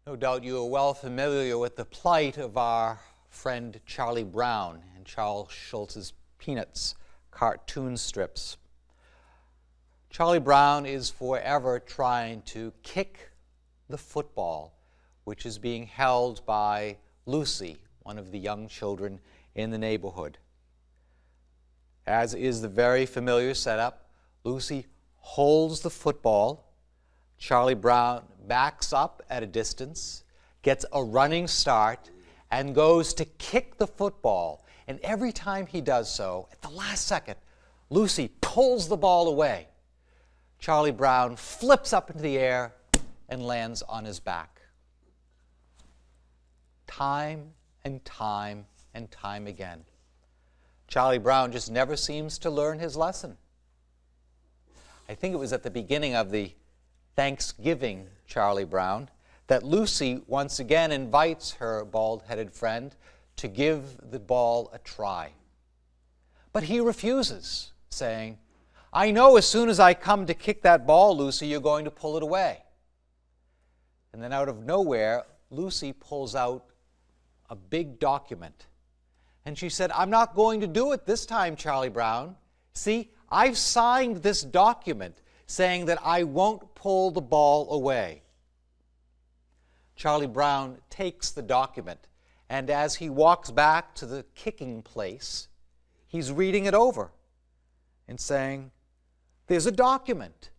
No doubt you are well familiar with the plight of our friend Charlie Brown and Charles Schulz's Peanuts cartoon strips. Charlie Brown is forever trying to kick the football, which is being held by Lucy, one of the young children in the neighborhood. As is the very familiar setup, Lucy holds the football. Charlie Brown backs up at a distance, gets a running start, and goes to kick the football. And every time he does so, at the last second, Lucy pulls the ball away. Charlie Brown flips up into the air and lands on his back. Time and time and time again. Charlie Brown just never seems to learn his lesson. I think it was at the beginning of the Thanksgiving Charlie Brown that Lucy once again invites her bald-headed friend to give the ball a try. But he refuses, saying, "I know as soon as I come to kick that ball, Lucy, you're going to pull it away." And then out of nowhere, Lucy pulls out a big document. And she said, "I'm not going to do it this time, Charlie Brown. See, I've signed this document saying that I won't pull the ball away." Charlie Brown takes the document, and as he walks back to the kicking place, he's reading it over and saying, "There's a document.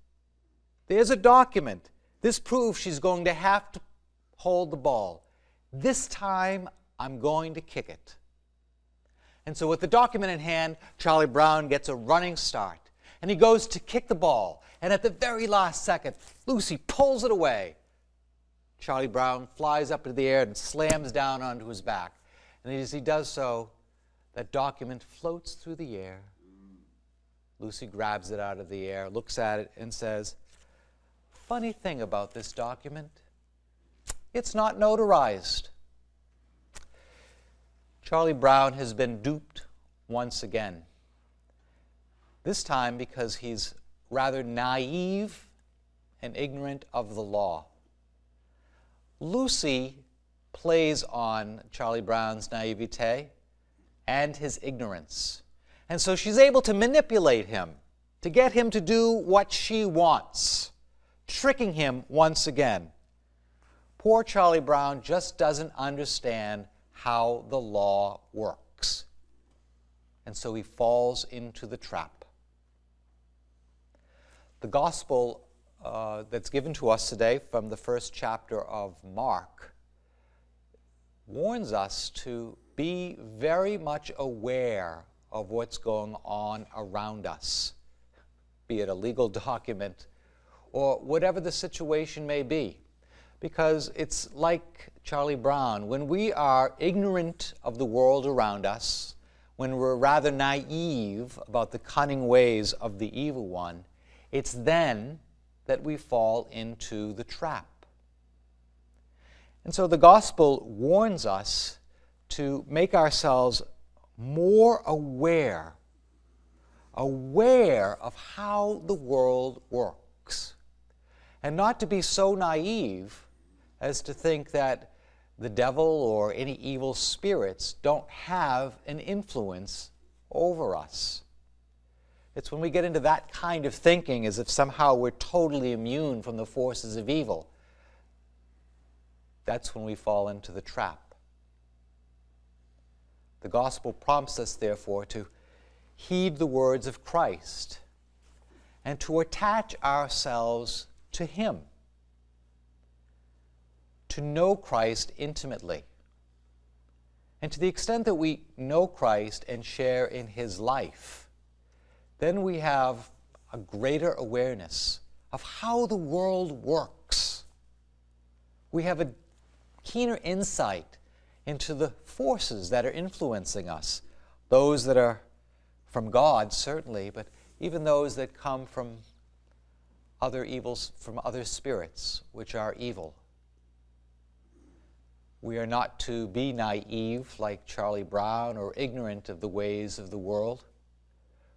There's a document. This proves she's going to have to hold the ball. This time, I'm going to kick it." And so with the document in hand, Charlie Brown gets a running start, and he goes to kick the ball, and at the very last second, Lucy pulls it away. Charlie Brown flies up into the air and slams down onto his back. And as he does so, that document floats through the air. Lucy grabs it out of the air, looks at it, and says, "Funny thing about this document, it's not notarized." Charlie Brown has been duped once again. This time because he's rather naive and ignorant of the law. Lucy plays on Charlie Brown's naivete and his ignorance. And so she's able to manipulate him, to get him to do what she wants, tricking him once again. Poor Charlie Brown just doesn't understand how the law works. And so he falls into the trap. The gospel that's given to us today from the first chapter of Mark warns us to be very much aware of what's going on around us, be it a legal document or whatever the situation may be. Because it's like Charlie Brown. When we are ignorant of the world around us, when we're rather naive about the cunning ways of the evil one, it's then that we fall into the trap. And so the gospel warns us to make ourselves more aware of how the world works, and not to be so naive as to think that the devil or any evil spirits don't have an influence over us. It's when we get into that kind of thinking as if somehow we're totally immune from the forces of evil. That's when we fall into the trap. The gospel prompts us, therefore, to heed the words of Christ and to attach ourselves to Him, to know Christ intimately. And to the extent that we know Christ and share in His life, then we have a greater awareness of how the world works. We have a keener insight into the forces that are influencing us, those that are from God, certainly, but even those that come from other evils, from other spirits, which are evil. We are not to be naive like Charlie Brown or ignorant of the ways of the world,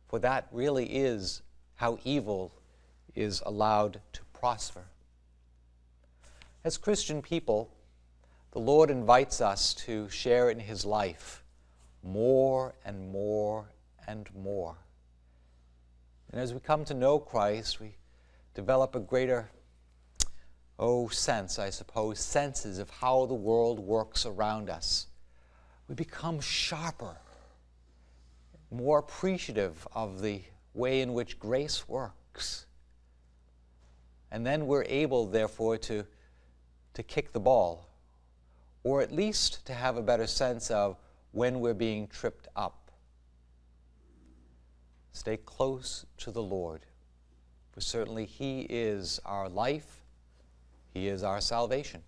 for that really is how evil is allowed to prosper. As Christian people, the Lord invites us to share in his life more and more and more. And as we come to know Christ, we develop a greater, senses of how the world works around us. We become sharper, more appreciative of the way in which grace works. And then we're able, therefore, to kick the ball, or at least to have a better sense of when we're being tripped up. Stay close to the Lord, for certainly he is our life, he is our salvation.